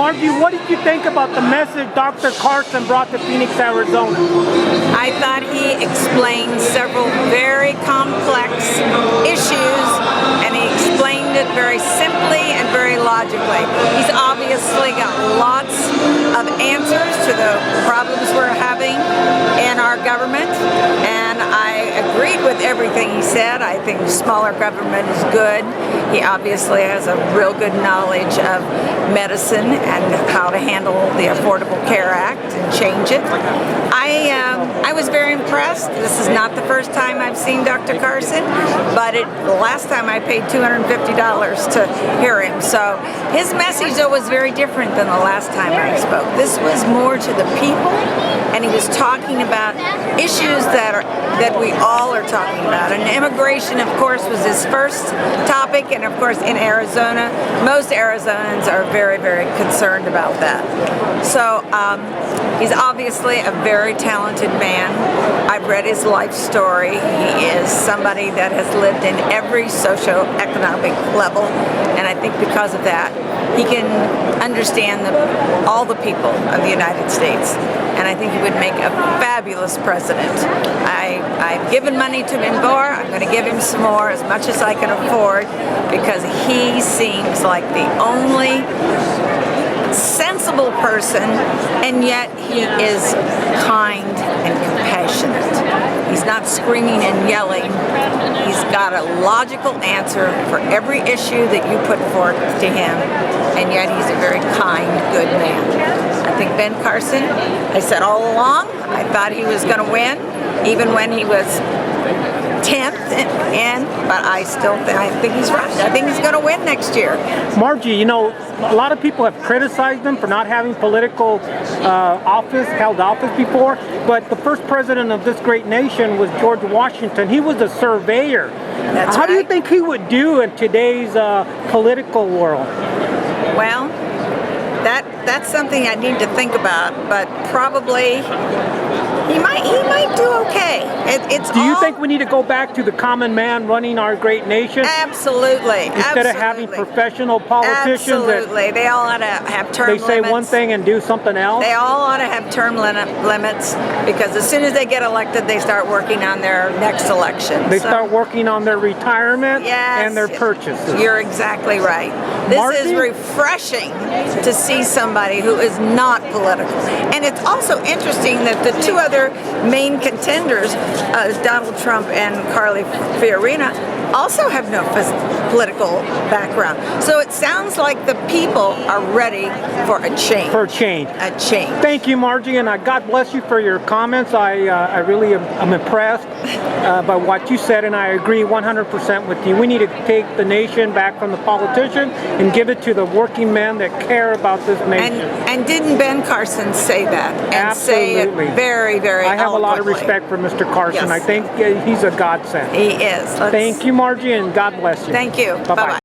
Margie, what did you think about the message Dr. Carson brought to Phoenix, Arizona? I thought he explained several very complex issues, and he explained it very simply and very logically. He's obviously got lots of answers to the problems we're having in our government, and I agreed with everything he said. I think smaller government is good. He obviously has a real good knowledge of medicine and how to handle the Affordable Care Act and change it. I was very impressed. This is not the first time I've seen Dr. Carson, but the last time I paid $250 to hear him. So his message, though, was very different than the last time I spoke. This was more to the people, and he was talking about issues that we all are talking about. And immigration, of course, was his first topic, and of course in Arizona, most Arizonans are very, very concerned about that. So he's obviously a very talented man. I've read his life story. He is somebody that has lived in every socio-economic level, and I think because of that, he can understand all the people of the United States, and I think he would make a fabulous president. I've given money to him before. I'm going to give him some more, as much as I can afford, because he seems like the only sensible person, and yet he is kind and compassionate. He's not screaming and yelling. He's got a logical answer for every issue that you put forth to him, and yet he's a very kind, good man. I think Ben Carson, I said all along, I thought he was going to win, even when he was 10th in, but I think he's right. I think he's going to win next year. Margie, you know, a lot of people have criticized him for not having political held office before, but the first president of this great nation was George Washington. He was a surveyor. That's How right. do you think he would do in today's political world? Well, that's something I need to think about, but probably he might do okay. Do you think we need to go back to the common man running our great nation? Absolutely. Instead of having professional politicians Absolutely. They all ought to have term limits. They say one thing and do something else? They all ought to have term limits, because as soon as they get elected, they start working on their next election. They start working on their retirement and their purchases. You're exactly right. This is refreshing to see somebody who is not political. And it's also interesting that the two other main contenders, Donald Trump and Carly Fiorina, also have no political background. So it sounds like the people are ready for a change. For a change. A change. Thank you, Margie, and God bless you for your comments. I really am impressed by what you said, and I agree 100% with you. We need to take the nation back from the politician and give it to the working men that care about this nation. And didn't Ben Carson say that? And Absolutely. Say it very, very I have eloquently. a lot of respect for Mr. Carson. Yes. I think he's a godsend. He is. Thank you, Margie, and God bless you. Thank you. Bye-bye.